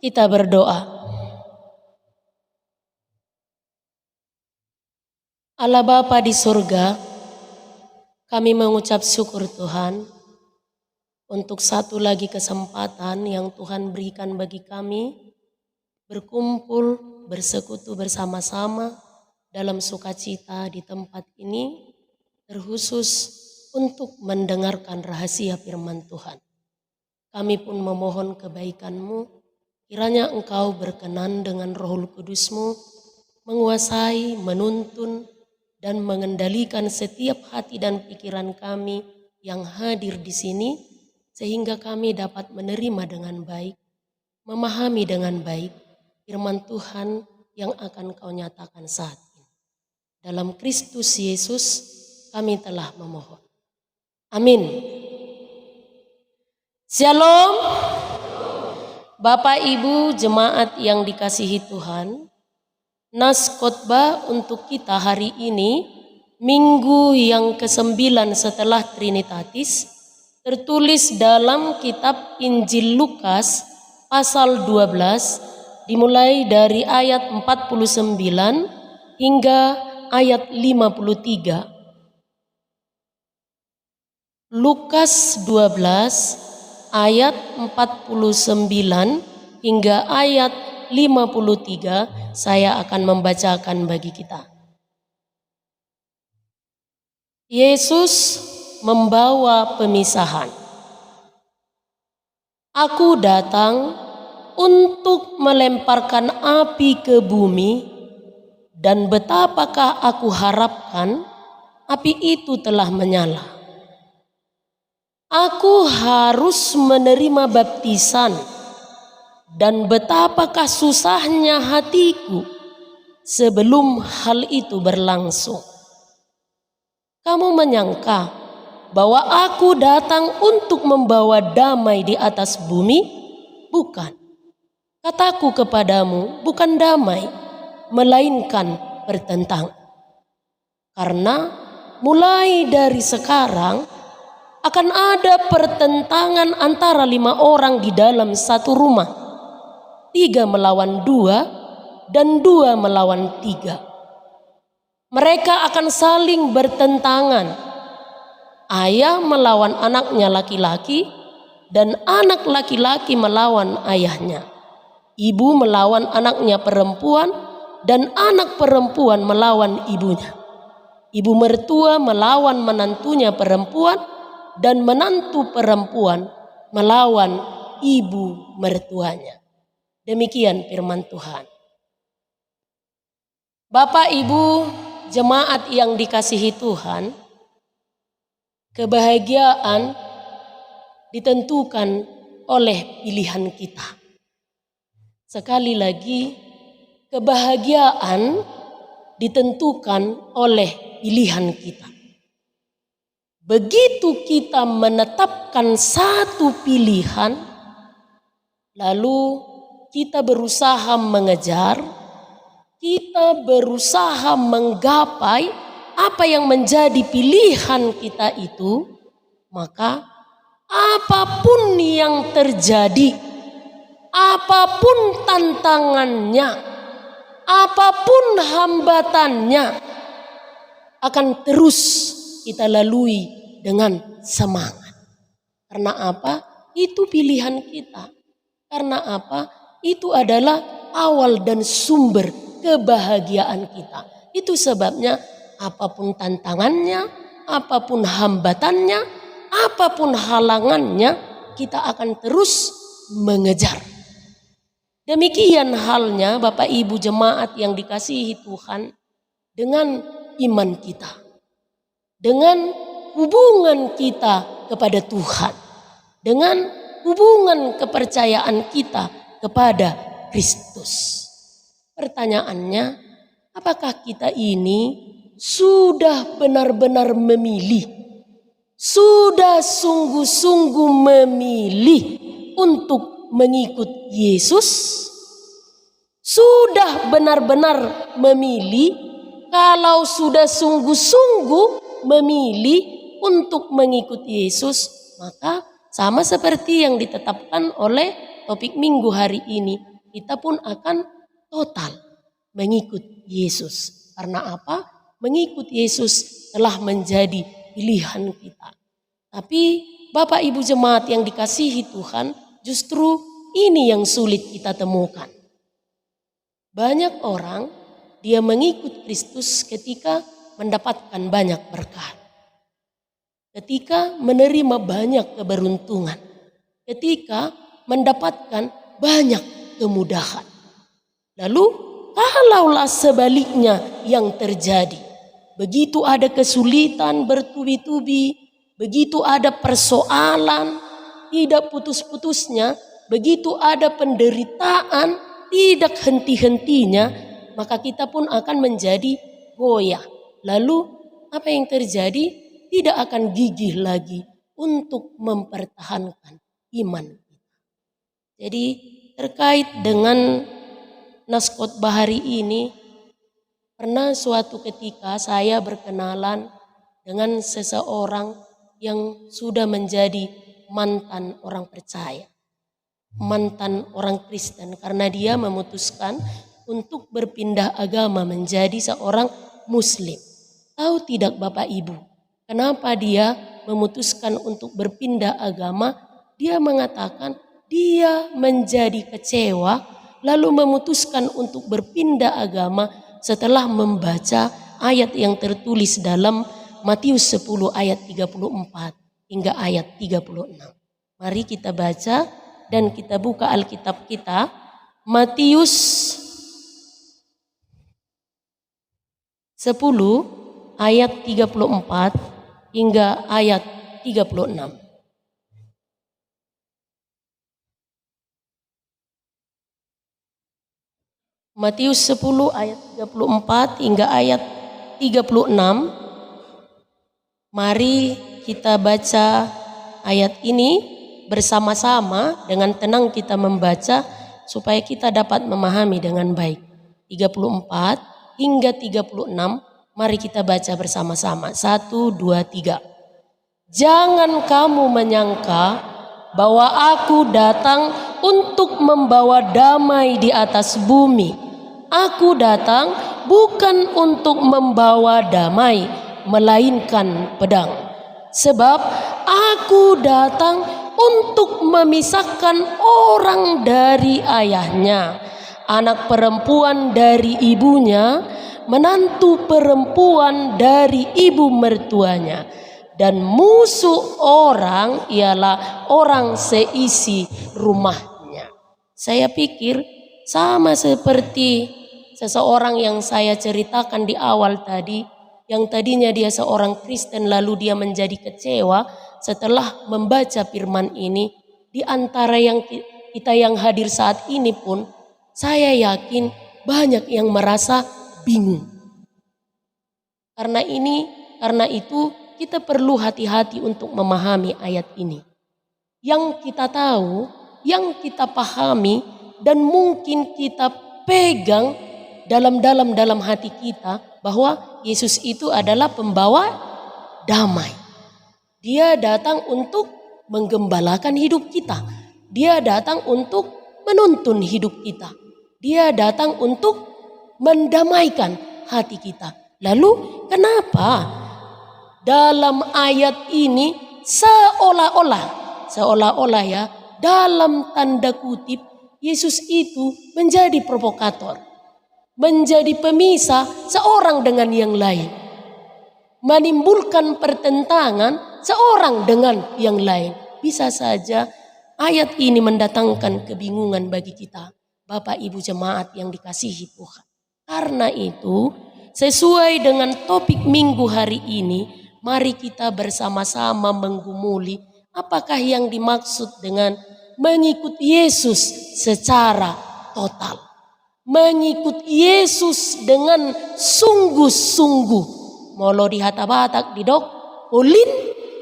Kita berdoa. Allah Bapa di surga, kami mengucap syukur Tuhan untuk satu lagi kesempatan yang Tuhan berikan bagi kami berkumpul, bersekutu bersama-sama dalam sukacita di tempat ini, terkhusus untuk mendengarkan rahasia firman Tuhan. Kami pun memohon kebaikan-Mu, kiranya Engkau berkenan dengan Roh Kudus-Mu, menguasai, menuntun, dan mengendalikan setiap hati dan pikiran kami yang hadir di sini, sehingga kami dapat menerima dengan baik, memahami dengan baik firman Tuhan yang akan Kau nyatakan saat ini. Dalam Kristus Yesus kami telah memohon. Amin. Shalom. Bapak Ibu jemaat yang dikasihi Tuhan, nas khotbah untuk kita hari ini, minggu yang ke-9 setelah Trinitatis, tertulis dalam kitab Injil Lukas pasal 12, dimulai dari ayat 49 hingga ayat 53. Lukas 12 ayat 49 hingga ayat 53 saya akan membacakan bagi kita. Yesus membawa pemisahan. Aku datang untuk melemparkan api ke bumi, dan betapakah aku harapkan api itu telah menyala. Aku harus menerima baptisan, dan betapakah susahnya hatiku sebelum hal itu berlangsung. Kamu menyangka bahwa aku datang untuk membawa damai di atas bumi? Bukan. Kataku kepadamu, bukan damai, melainkan pertentangan. Karena mulai dari sekarang akan ada pertentangan antara 5 orang di dalam satu rumah. 3 melawan 2 dan 2 melawan 3. Mereka akan saling bertentangan. Ayah melawan anaknya laki-laki dan anak laki-laki melawan ayahnya. Ibu melawan anaknya perempuan dan anak perempuan melawan ibunya. Ibu mertua melawan menantunya perempuan dan menantu perempuan melawan ibu mertuanya. Demikian firman Tuhan. Bapak Ibu jemaat yang dikasihi Tuhan, kebahagiaan ditentukan oleh pilihan kita. Sekali lagi, kebahagiaan ditentukan oleh pilihan kita. Begitu kita menetapkan satu pilihan, lalu kita berusaha mengejar, kita berusaha menggapai apa yang menjadi pilihan kita itu, maka apapun yang terjadi, apapun tantangannya, apapun hambatannya, akan terus kita lalui dengan semangat. Karena apa? Itu pilihan kita. Karena apa? Itu adalah awal dan sumber kebahagiaan kita. Itu sebabnya apapun tantangannya, apapun hambatannya, apapun halangannya, kita akan terus mengejar. Demikian halnya Bapak Ibu jemaat yang dikasihi Tuhan dengan iman kita. Dengan hubungan kita kepada Tuhan, dengan hubungan kepercayaan kita kepada Kristus. Pertanyaannya, apakah kita ini sudah benar-benar memilih, sudah sungguh-sungguh memilih untuk mengikut Yesus? Sudah benar-benar memilih? Kalau sudah sungguh-sungguh memilih untuk mengikuti Yesus, maka sama seperti yang ditetapkan oleh topik minggu hari ini, kita pun akan total mengikut Yesus. Karena apa? Mengikut Yesus telah menjadi pilihan kita. Tapi Bapak Ibu jemaat yang dikasihi Tuhan, justru ini yang sulit kita temukan. Banyak orang dia mengikut Kristus ketika mendapatkan banyak berkat. Ketika menerima banyak keberuntungan. Ketika mendapatkan banyak kemudahan. Lalu kalaulah sebaliknya yang terjadi. Begitu ada kesulitan bertubi-tubi. Begitu ada persoalan tidak putus-putusnya. Begitu ada penderitaan tidak henti-hentinya. Maka kita pun akan menjadi goyah. Lalu apa yang terjadi? Tidak akan gigih lagi untuk mempertahankan iman kita. Jadi terkait dengan nas khotbah hari ini, pernah suatu ketika saya berkenalan dengan seseorang yang sudah menjadi mantan orang percaya, mantan orang Kristen, karena dia memutuskan untuk berpindah agama menjadi seorang Muslim. Tahu tidak Bapak Ibu? Kenapa dia memutuskan untuk berpindah agama? Dia mengatakan dia menjadi kecewa lalu memutuskan untuk berpindah agama setelah membaca ayat yang tertulis dalam Matius 10 ayat 34 hingga ayat 36. Mari kita baca dan kita buka Alkitab kita. Matius 10 ayat 34 hingga ayat 36. Matius 10 ayat 34 hingga ayat 36. Mari kita baca ayat ini bersama-sama, dengan tenang kita membaca supaya kita dapat memahami dengan baik. 34 hingga 36. Mari kita baca bersama-sama. 1, 2, 3. Jangan kamu menyangka bahwa aku datang untuk membawa damai di atas bumi. Aku datang bukan untuk membawa damai, melainkan pedang. Sebab aku datang untuk memisahkan orang dari ayahnya, anak perempuan dari ibunya, menantu perempuan dari ibu mertuanya, dan musuh orang ialah orang seisi rumahnya. Saya pikir sama seperti seseorang yang saya ceritakan di awal tadi, yang tadinya dia seorang Kristen lalu dia menjadi kecewa setelah membaca firman ini. Di antara yang kita yang hadir saat ini pun saya yakin banyak yang merasa bingung. Karena itu kita perlu hati-hati untuk memahami ayat ini. Yang kita tahu, yang kita pahami dan mungkin kita pegang dalam hati kita bahwa Yesus itu adalah pembawa damai. Dia datang untuk menggembalakan hidup kita. Dia datang untuk menuntun hidup kita. Dia datang untuk mendamaikan hati kita. Lalu kenapa dalam ayat ini seolah-olah ya, dalam tanda kutip Yesus itu menjadi provokator, menjadi pemisah seorang dengan yang lain, menimbulkan pertentangan seorang dengan yang lain. Bisa saja ayat ini mendatangkan kebingungan bagi kita, Bapak Ibu jemaat yang dikasihi Tuhan. Karena itu, sesuai dengan topik minggu hari ini, mari kita bersama-sama menggumuli apakah yang dimaksud dengan mengikut Yesus secara total. Mengikut Yesus dengan sungguh-sungguh. Molo di hatabatak didok ulin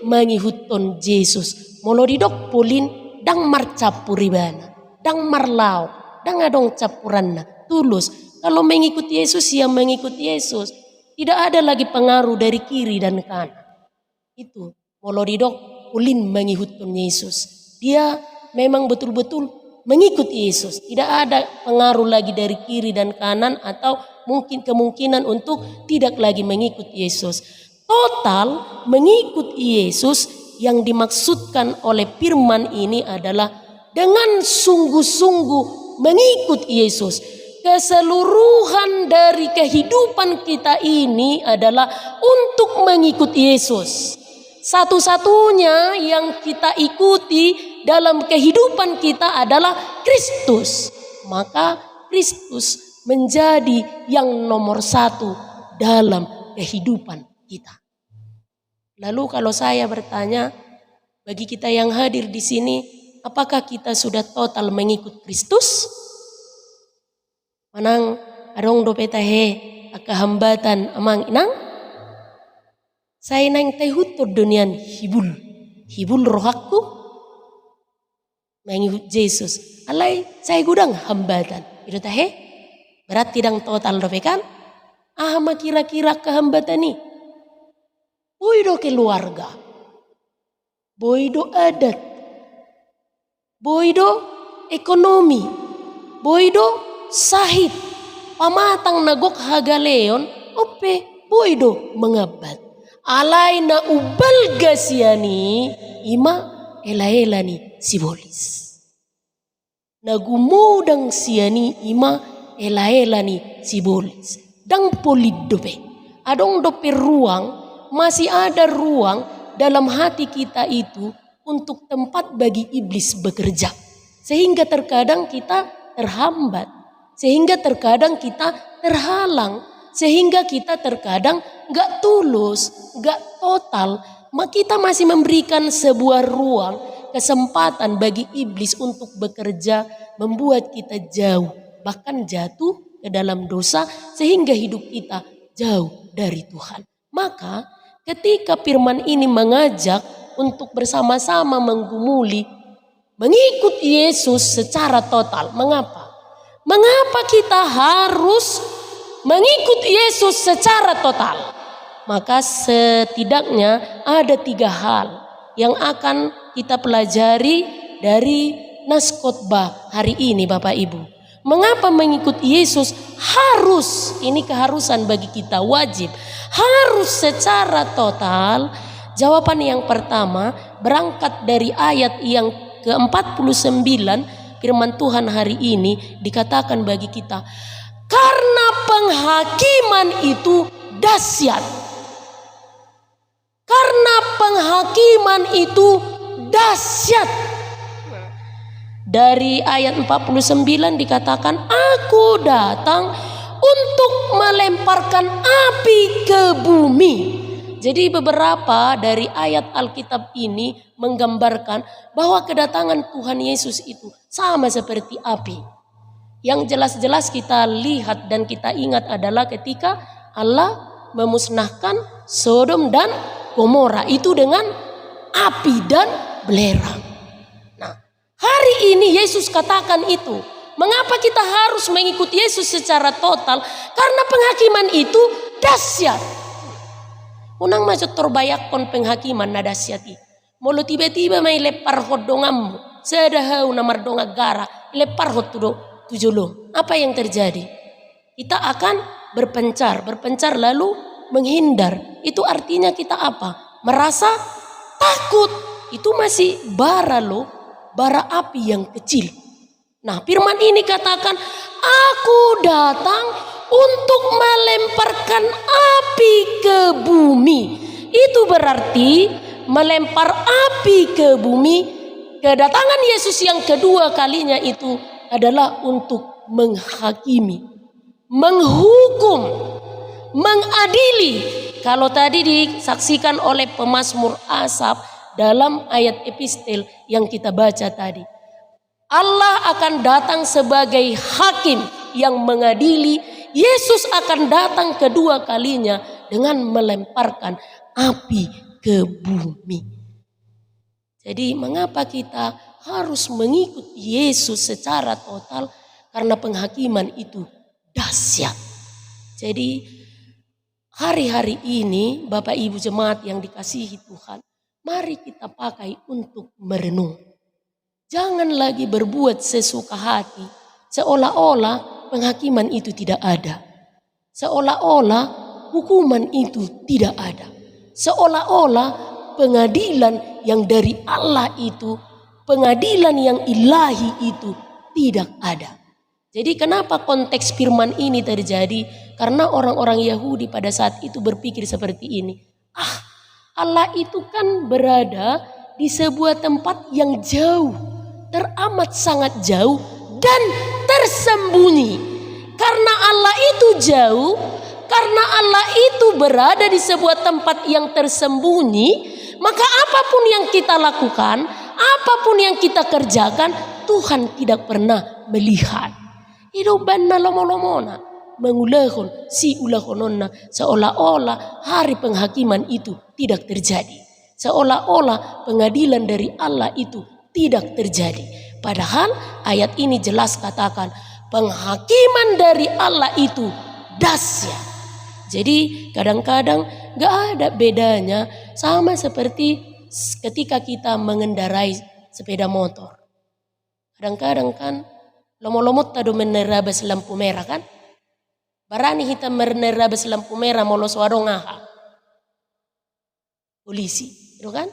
mengikutun Yesus. Molo didok pulin dang marcapuribana, dang marlau, dang adong capuranna, tulus. Kalau mengikut Yesus ya mengikut Yesus. Tidak ada lagi pengaruh dari kiri dan kanan. Itu molo didok ulin mengikutun Yesus. Dia memang betul-betul mengikut Yesus. Tidak ada pengaruh lagi dari kiri dan kanan atau mungkin kemungkinan untuk tidak lagi mengikut Yesus. Total mengikut Yesus yang dimaksudkan oleh firman ini adalah dengan sungguh-sungguh mengikut Yesus. Keseluruhan dari kehidupan kita ini adalah untuk mengikut Yesus. Satu-satunya yang kita ikuti dalam kehidupan kita adalah Kristus. Maka Kristus menjadi yang nomor satu dalam kehidupan kita. Lalu kalau saya bertanya, bagi kita yang hadir di sini, apakah kita sudah total mengikut Kristus? Manang arong do petahe aka hambatan amang inang saya nang tehutur dunian hibul rohakku mengikut Yesus alai saya gudang hambatan itu tahe berat tidang total do pekan ma kira-kira kehambatan ni boido keluarga boido adat boido ekonomi boido sahid pamatang nagok hagaleon ope boido mengabat alai na ubal gasiani ima ela-ela ni sibolis nagumudang siani ima ela-ela ni sibolis dang polid dope adong dope ruang masih ada ruang dalam hati kita itu untuk tempat bagi iblis bekerja sehingga terkadang kita terhambat. Sehingga terkadang kita terhalang. Sehingga kita terkadang gak tulus, gak total. Maka kita masih memberikan sebuah ruang, kesempatan bagi iblis untuk bekerja. Membuat kita jauh, bahkan jatuh ke dalam dosa. Sehingga hidup kita jauh dari Tuhan. Maka ketika firman ini mengajak untuk bersama-sama menggumuli, mengikut Yesus secara total. Mengapa? Mengapa kita harus mengikut Yesus secara total? Maka setidaknya ada 3 hal yang akan kita pelajari dari nas khotbah hari ini Bapak Ibu. Mengapa mengikut Yesus harus, ini keharusan bagi kita, wajib, harus secara total? Jawaban yang pertama berangkat dari ayat yang ke-49 firman Tuhan hari ini dikatakan bagi kita, karena penghakiman itu dahsyat. Karena penghakiman itu dahsyat. Dari ayat 49 dikatakan, aku datang untuk melemparkan api ke bumi. Jadi beberapa dari ayat Alkitab ini menggambarkan bahwa kedatangan Tuhan Yesus itu sama seperti api. Yang jelas-jelas kita lihat dan kita ingat adalah ketika Allah memusnahkan Sodom dan Gomora itu dengan api dan belerang. Nah, hari ini Yesus katakan itu. Mengapa kita harus mengikuti Yesus secara total? Karena penghakiman itu dahsyat. Unang masuk terbayak kon penghakiman na dahsyati. Molo tiba-tiba may lepar hodongamu. Sedahau na mardonga gara. Lepar hod tujulong. Apa yang terjadi? Kita akan berpencar lalu menghindar. Itu artinya kita apa? Merasa takut. Itu masih bara loh. Bara api yang kecil. Nah, firman ini katakan, aku datang untuk melemparkan api ke bumi. Itu berarti melempar api ke bumi. Kedatangan Yesus yang kedua kalinya itu adalah untuk menghakimi, menghukum, mengadili. Kalau tadi disaksikan oleh pemazmur Asaf dalam ayat epistel yang kita baca tadi, Allah akan datang sebagai hakim yang mengadili. Yesus akan datang kedua kalinya dengan melemparkan api ke bumi. Jadi mengapa kita harus mengikut Yesus secara total? Karena penghakiman itu dahsyat. Jadi hari-hari ini Bapak Ibu jemaat yang dikasihi Tuhan, mari kita pakai untuk merenung. Jangan lagi berbuat sesuka hati. Seolah-olah penghakiman itu tidak ada. Seolah-olah hukuman itu tidak ada. Seolah-olah pengadilan yang dari Allah itu, pengadilan yang ilahi itu tidak ada. Jadi kenapa konteks firman ini terjadi? Karena orang-orang Yahudi pada saat itu berpikir seperti ini. Allah itu kan berada di sebuah tempat yang jauh, teramat sangat jauh dan tersembunyi. Karena Allah itu jauh, karena Allah itu berada di sebuah tempat yang tersembunyi, maka apapun yang kita lakukan, apapun yang kita kerjakan, Tuhan tidak pernah melihat. Hidupanna lomo-lomona, mengulahon si ulahononna, seolah-olah hari penghakiman itu tidak terjadi. Seolah-olah pengadilan dari Allah itu tidak terjadi. Padahal ayat ini jelas katakan penghakiman dari Allah itu dahsyat. Jadi kadang-kadang gak ada bedanya sama seperti ketika kita mengendarai sepeda motor. Kadang-kadang kan lomot-lomot tado menerabas lampu merah kan. Barani kita menerabas lampu merah molos warung aha. Polisi, itu kan?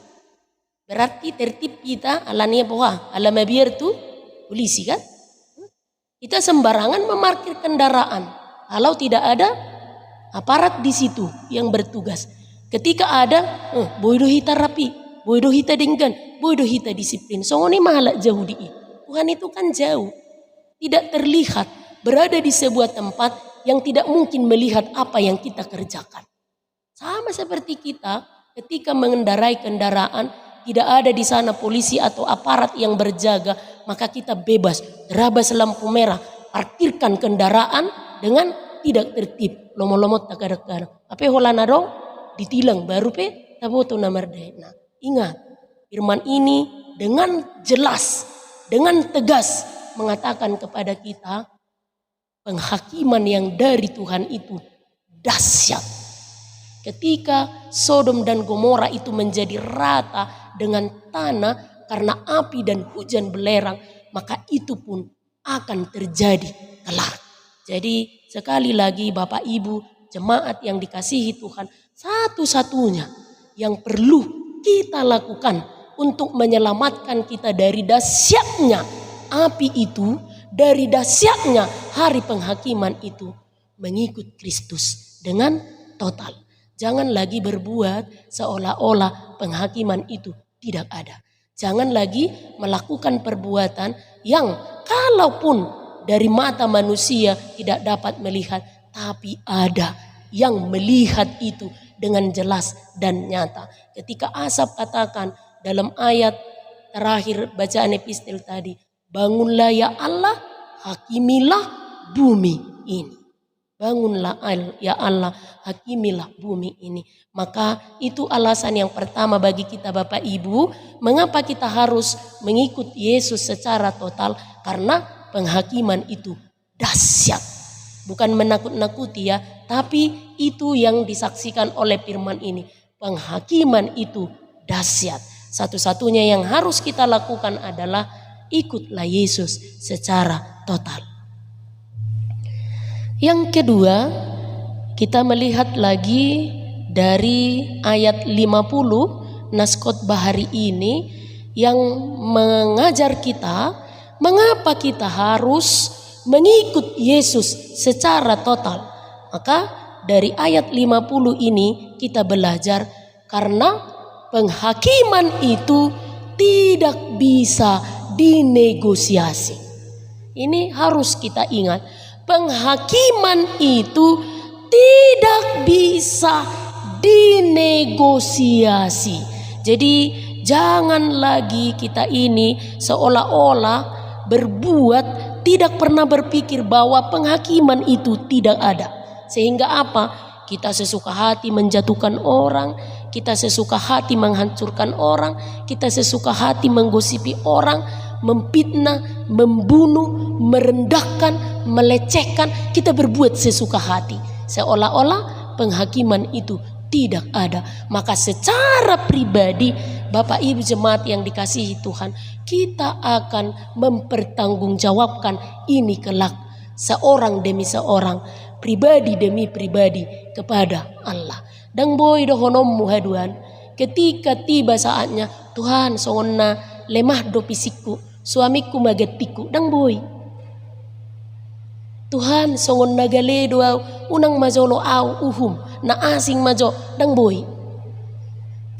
Berarti tertib kita alanya bahwa alam biar tu polisi kan? Kita sembarangan memarkir kendaraan kalau tidak ada aparat di situ yang bertugas. Ketika ada, bodoh hita rapi, bodoh hita denggan, bodoh hita disiplin. So ini malah jauh di Tuhan itu kan jauh, tidak terlihat, berada di sebuah tempat yang tidak mungkin melihat apa yang kita kerjakan. Sama seperti kita ketika mengendarai kendaraan, tidak ada di sana polisi atau aparat yang berjaga, maka kita bebas terabas lampu merah, parkirkan kendaraan dengan tidak tertib, lomot-lomot takar-takar. Apa holana dong? Ditilang baru pe taboto nomor dena. Ingat, firman ini dengan jelas, dengan tegas mengatakan kepada kita penghakiman yang dari Tuhan itu dahsyat. Ketika Sodom dan Gomora itu menjadi rata dengan tanah karena api dan hujan belerang, maka itu pun akan terjadi kelak. Jadi sekali lagi Bapak Ibu jemaat yang dikasihi Tuhan, satu-satunya yang perlu kita lakukan untuk menyelamatkan kita dari dahsyatnya api itu, dari dahsyatnya hari penghakiman itu, mengikut Kristus dengan total. Jangan lagi berbuat seolah-olah penghakiman itu tidak ada. Jangan lagi melakukan perbuatan yang kalaupun dari mata manusia tidak dapat melihat, tapi ada yang melihat itu dengan jelas dan nyata. Ketika Asaf katakan dalam ayat terakhir bacaan epistel tadi, bangunlah ya Allah, hakimilah bumi ini. Bangunlah ya Allah, hakimilah bumi ini. Maka itu alasan yang pertama bagi kita Bapak Ibu, mengapa kita harus mengikut Yesus secara total, karena penghakiman itu dahsyat. Bukan menakut-nakuti ya, tapi itu yang disaksikan oleh firman ini. Penghakiman itu dahsyat. Satu-satunya yang harus kita lakukan adalah ikutlah Yesus secara total. Yang kedua, kita melihat lagi dari ayat 50 Naskot Bahari ini yang mengajar kita mengapa kita harus mengikut Yesus secara total. Maka dari ayat 50 ini kita belajar karena penghakiman itu tidak bisa dinegosiasi. Ini harus kita ingat. Penghakiman itu tidak bisa dinegosiasi. Jadi jangan lagi kita ini seolah-olah berbuat tidak pernah berpikir bahwa penghakiman itu tidak ada. Sehingga apa? Kita sesuka hati menjatuhkan orang, kita sesuka hati menghancurkan orang, kita sesuka hati menggosipi orang, memfitnah, membunuh, merendahkan, melecehkan. Kita berbuat sesuka hati, seolah-olah penghakiman itu Tidak ada. Maka secara pribadi Bapak Ibu jemaat yang dikasihi Tuhan, kita akan mempertanggungjawabkan ini kelak, seorang demi seorang, pribadi demi pribadi kepada Allah. Dan boy dohonommu haduan, ketika tiba saatnya, Tuhan songonna lemah do pisikku, suamiku magetiku, dan boy Tuhan songon nagale doa unang majolo au uhum na asing majo dang boy.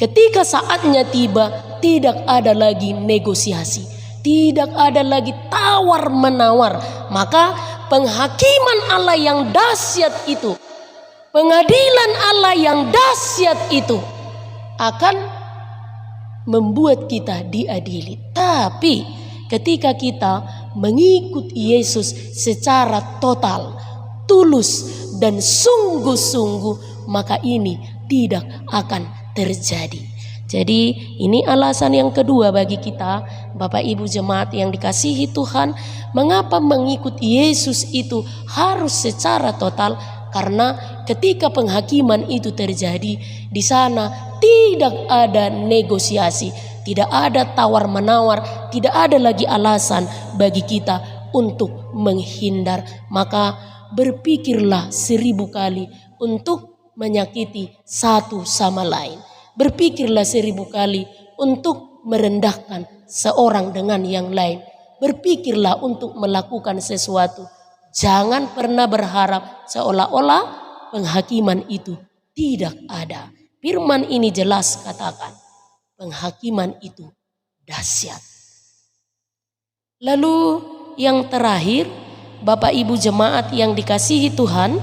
Ketika saatnya tiba, tidak ada lagi negosiasi, tidak ada lagi tawar menawar. Maka penghakiman Allah yang dahsyat itu, pengadilan Allah yang dahsyat itu akan membuat kita diadili. Tapi ketika kita mengikut Yesus secara total, tulus dan sungguh-sungguh, maka ini tidak akan terjadi. Jadi ini alasan yang kedua bagi kita Bapak Ibu jemaat yang dikasihi Tuhan, mengapa mengikut Yesus itu harus secara total. Karena ketika penghakiman itu terjadi, di sana tidak ada negosiasi, tidak ada tawar-menawar, tidak ada lagi alasan bagi kita untuk menghindar. Maka berpikirlah 1000 kali untuk menyakiti satu sama lain. Berpikirlah 1000 kali untuk merendahkan seorang dengan yang lain. Berpikirlah untuk melakukan sesuatu. Jangan pernah berharap seolah-olah penghakiman itu tidak ada. Firman ini jelas katakan, penghakiman itu dahsyat. Lalu yang terakhir, Bapak Ibu jemaat yang dikasihi Tuhan,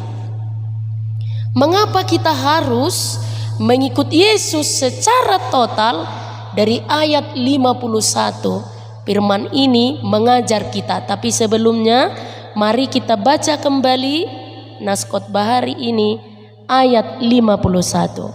mengapa kita harus mengikut Yesus secara total? Dari ayat 51 firman ini mengajar kita. Tapi sebelumnya mari kita baca kembali nas khotbah hari ini ayat 51.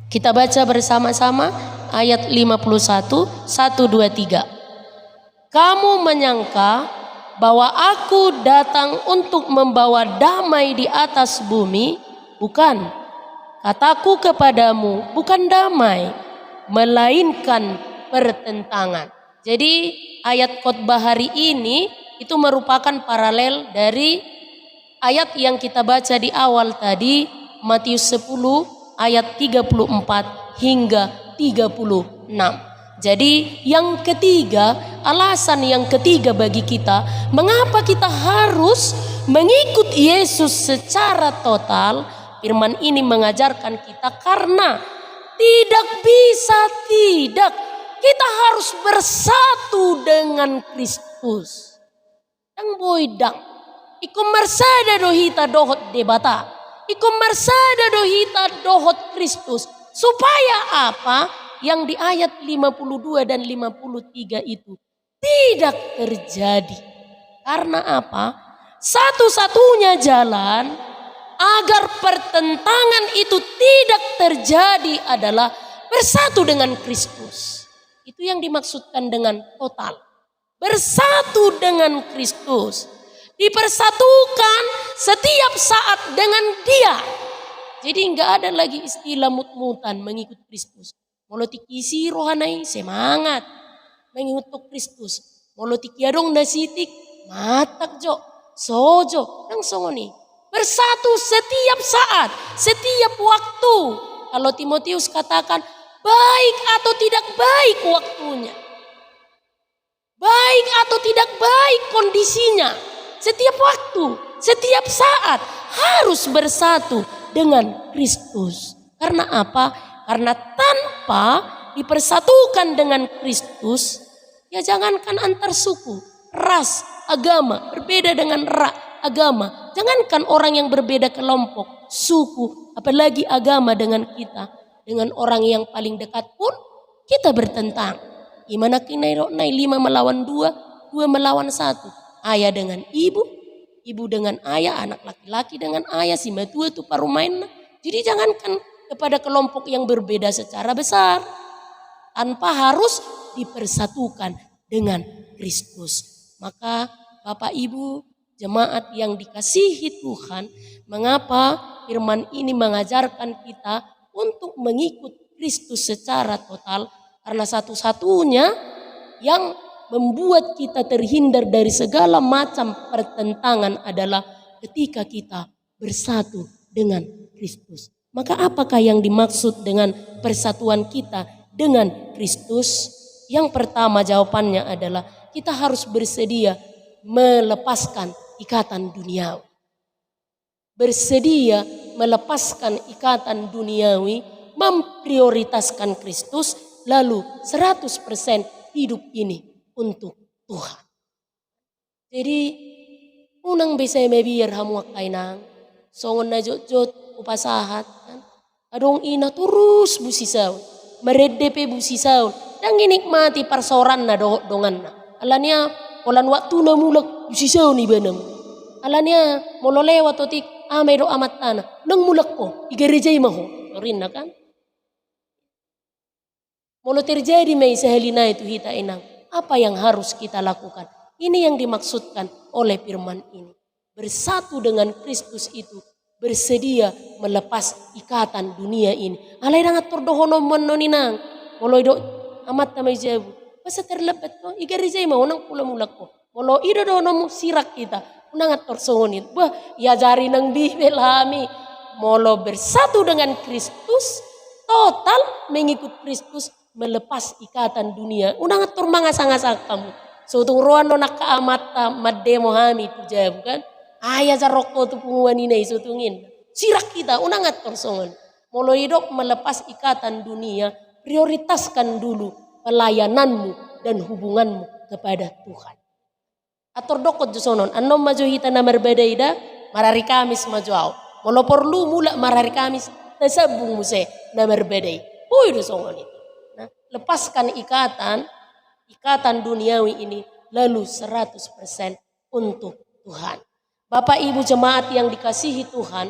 Kita baca bersama-sama ayat 51, 1, 2, 3. Kamu menyangka bahwa aku datang untuk membawa damai di atas bumi? Bukan. Kataku kepadamu, bukan damai, melainkan pertentangan. Jadi ayat khotbah hari ini itu merupakan paralel dari ayat yang kita baca di awal tadi, Matius 10 ayat 34 hingga 36. Jadi yang ketiga, alasan yang ketiga bagi kita, mengapa kita harus mengikut Yesus secara total? Firman ini mengajarkan kita karena tidak kita harus bersatu dengan Kristus. Yang boydang, iku mersada dohita dohot debata. Iku mersada dohita dohot Kristus. Supaya apa? Yang di ayat 52 dan 53 itu tidak terjadi. Karena apa? Satu-satunya jalan agar pertentangan itu tidak terjadi adalah bersatu dengan Kristus. Itu yang dimaksudkan dengan total. Bersatu dengan Kristus. Dipersatukan setiap saat dengan Dia. Jadi enggak ada lagi istilah mut-mutan mengikut Kristus. Molotikisi rohanai semangat mengikut Kristus. Molotikiadong nasitik matak jo sojo nang songoni. Bersatu setiap saat, setiap waktu. Kalau Timotius katakan baik atau tidak baik waktunya. Baik atau tidak baik kondisinya. Setiap waktu, setiap saat harus bersatu dengan Kristus. Karena apa? Karena tanpa dipersatukan dengan Kristus, ya jangankan antar suku, ras, agama, berbeda dengan agama. Jangankan orang yang berbeda kelompok, suku, apalagi agama dengan kita. Dengan orang yang paling dekat pun kita bertentang. Gimana kinai 5 melawan 2, 2 melawan 1. Ayah dengan ibu dengan ayah, anak laki-laki dengan ayah, si matua itu parumain. Jadi jangankan kepada kelompok yang berbeda secara besar, tanpa harus dipersatukan dengan Kristus. Maka Bapak Ibu jemaat yang dikasihi Tuhan, mengapa firman ini mengajarkan kita untuk mengikut Kristus secara total? Karena satu-satunya yang membuat kita terhindar dari segala macam pertentangan adalah ketika kita bersatu dengan Kristus. Maka apakah yang dimaksud dengan persatuan kita dengan Kristus? Yang pertama jawabannya adalah kita harus bersedia melepaskan ikatan duniawi. Bersedia melepaskan ikatan duniawi, memprioritaskan Kristus, lalu 100% hidup ini untuk Tuhan. Jadi unang bisa mebiar hamuak kainang, songon na jot upasahat kan. Adong ina terus busisaw, meredepe busisaw, dan ginikmati parsoran na dongan na. Alanya walan waktu na mulak busisaw ni benang. Alanya mololewat otik amay do amat tanah, nang mulak ko, igerejay maho, rin na kan. Molo terjadi may sehalina itu hita inang, apa yang harus kita lakukan? Ini yang dimaksudkan oleh firman ini. Bersatu dengan Kristus itu, bersedia melepas ikatan dunia ini. Alay nangat tordohono mononinang, molo ido amat tamay jabu. Basta terlepet ko, igarizay mo, nang pula mulak ko. Molo ido dono mo sirak kita, nangat torsongonit. Bah, ya jari nang bibel hami. Molo bersatu dengan Kristus, total mengikut Kristus, melepas ikatan dunia. Unang atur mga sangasak kamu. So tung ruan no nakaamata mademo hami tu jab kan. Aya sa rokko tu punguan inay so tungin. Sirak kita unang atur songon. Molo idok melepas ikatan dunia, prioritaskan dulu pelayananmu dan hubunganmu kepada Tuhan. Atur dokot jusonon anom maju hita na berbeda marari kamis majuaw. Molo perlu mula marari kamis tasabung muse na berbeda. Puy songon itu. Lepaskan ikatan duniawi ini, lalu 100% untuk Tuhan. Bapak Ibu jemaat yang dikasihi Tuhan,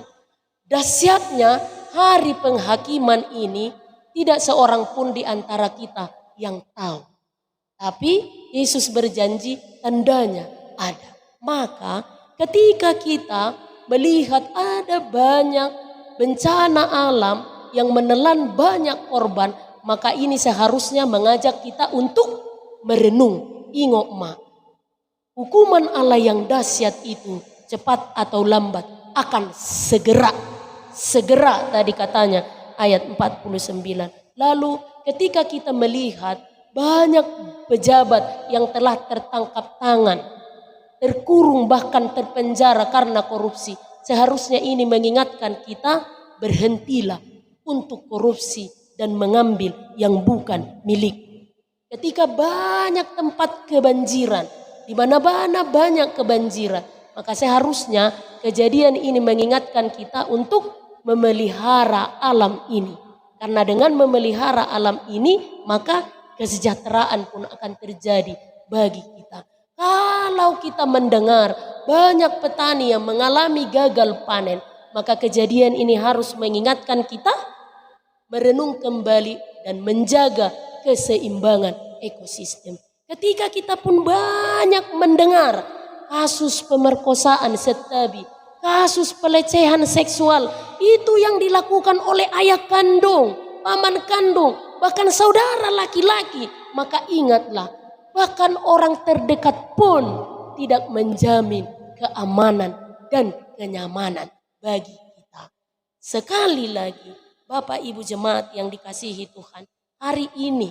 dahsyatnya hari penghakiman ini tidak seorang pun di antara kita yang tahu. Tapi Yesus berjanji tandanya ada. Maka ketika kita melihat ada banyak bencana alam yang menelan banyak korban, maka ini seharusnya mengajak kita untuk merenung, ingok ma. Hukuman Allah yang dahsyat itu cepat atau lambat akan segera tadi katanya ayat 49. Lalu ketika kita melihat banyak pejabat yang telah tertangkap tangan, terkurung bahkan terpenjara karena korupsi, seharusnya ini mengingatkan kita berhentilah untuk korupsi dan mengambil yang bukan milik. Ketika banyak tempat kebanjiran, di mana-mana banyak kebanjiran, maka seharusnya kejadian ini mengingatkan kita untuk memelihara alam ini. Karena dengan memelihara alam ini, maka kesejahteraan pun akan terjadi bagi kita. Kalau kita mendengar banyak petani yang mengalami gagal panen, maka kejadian ini harus mengingatkan kita merenung kembali dan menjaga keseimbangan ekosistem. Ketika kita pun banyak mendengar kasus pemerkosaan setabi, kasus pelecehan seksual, itu yang dilakukan oleh ayah kandung, paman kandung, bahkan saudara laki-laki, maka ingatlah, bahkan orang terdekat pun tidak menjamin keamanan dan kenyamanan bagi kita. Sekali lagi, Bapak Ibu jemaat yang dikasihi Tuhan, hari ini,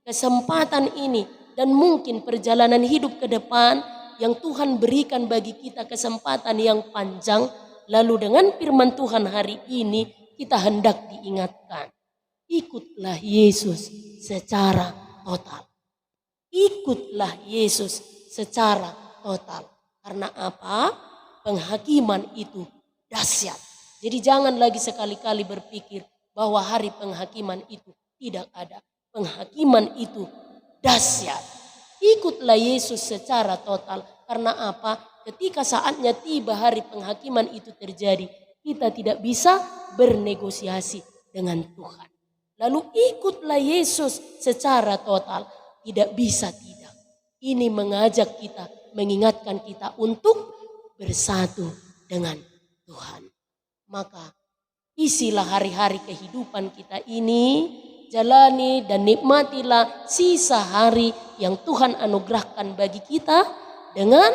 kesempatan ini, dan mungkin perjalanan hidup ke depan yang Tuhan berikan bagi kita kesempatan yang panjang, lalu dengan firman Tuhan hari ini kita hendak diingatkan. Ikutlah Yesus secara total. Ikutlah Yesus secara total. Karena apa? Penghakiman itu dahsyat. Jadi jangan lagi sekali-kali berpikir bahwa hari penghakiman itu tidak ada. Penghakiman itu dahsyat. Ikutlah Yesus secara total. Karena apa? Ketika saatnya tiba hari penghakiman itu terjadi, kita tidak bisa bernegosiasi dengan Tuhan. Lalu ikutlah Yesus secara total. Tidak bisa tidak. Ini mengajak kita, mengingatkan kita untuk bersatu dengan Tuhan. Maka isilah hari-hari kehidupan kita ini, jalani dan nikmatilah sisa hari yang Tuhan anugerahkan bagi kita dengan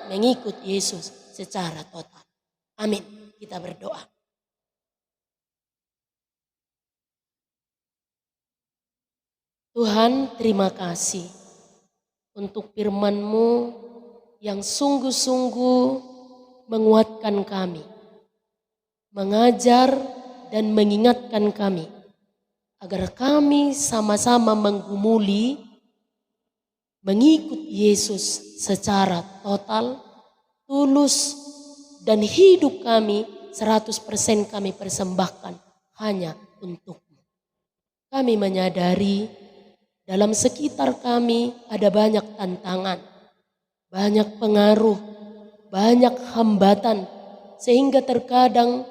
mengikut Yesus secara total. Amin. Kita berdoa. Tuhan, terima kasih untuk firman-Mu yang sungguh-sungguh menguatkan kami, mengajar dan mengingatkan kami agar kami sama-sama menggumuli mengikut Yesus secara total, tulus, dan hidup kami 100% kami persembahkan hanya untuk-Mu. Kami menyadari dalam sekitar kami ada banyak tantangan, banyak pengaruh, banyak hambatan, sehingga terkadang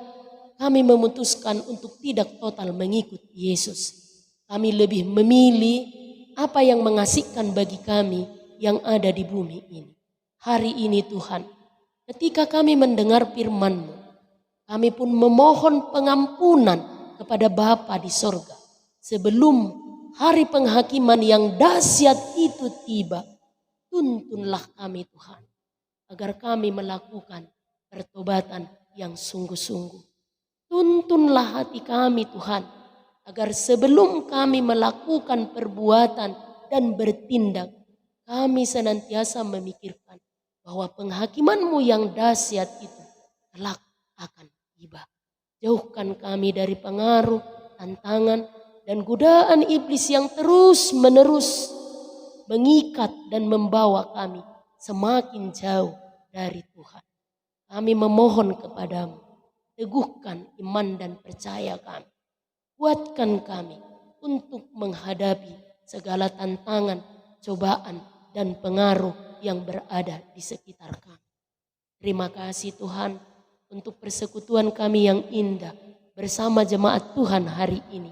kami memutuskan untuk tidak total mengikut Yesus. Kami lebih memilih apa yang mengasihkan bagi kami yang ada di bumi ini. Hari ini Tuhan, ketika kami mendengar firman-Mu, kami pun memohon pengampunan kepada Bapa di sorga. Sebelum hari penghakiman yang dahsyat itu tiba, tuntunlah kami Tuhan, agar kami melakukan pertobatan yang sungguh-sungguh. Tuntunlah hati kami Tuhan, agar sebelum kami melakukan perbuatan dan bertindak, kami senantiasa memikirkan bahwa penghakiman-Mu yang dahsyat itu kelak akan tiba. Jauhkan kami dari pengaruh, tantangan, dan godaan iblis yang terus-menerus mengikat dan membawa kami semakin jauh dari Tuhan. Kami memohon kepadamu, teguhkan iman dan percaya kami. Kuatkan kami untuk menghadapi segala tantangan, cobaan, dan pengaruh yang berada di sekitar kami. Terima kasih Tuhan untuk persekutuan kami yang indah bersama jemaat Tuhan hari ini.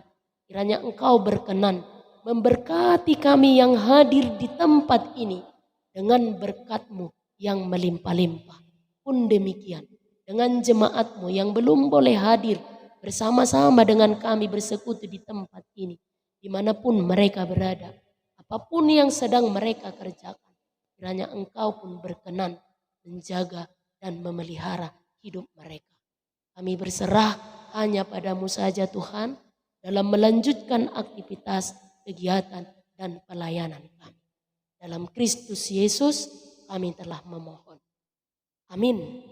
Kiranya Engkau berkenan memberkati kami yang hadir di tempat ini dengan berkat-Mu yang melimpah-limpah. Pun demikian dengan jemaat-Mu yang belum boleh hadir bersama-sama dengan kami bersekutu di tempat ini. Dimanapun mereka berada, apapun yang sedang mereka kerjakan, kiranya Engkau pun berkenan menjaga dan memelihara hidup mereka. Kami berserah hanya padamu saja Tuhan, dalam melanjutkan aktivitas, kegiatan, dan pelayanan kami. Dalam Kristus Yesus kami telah memohon. Amin.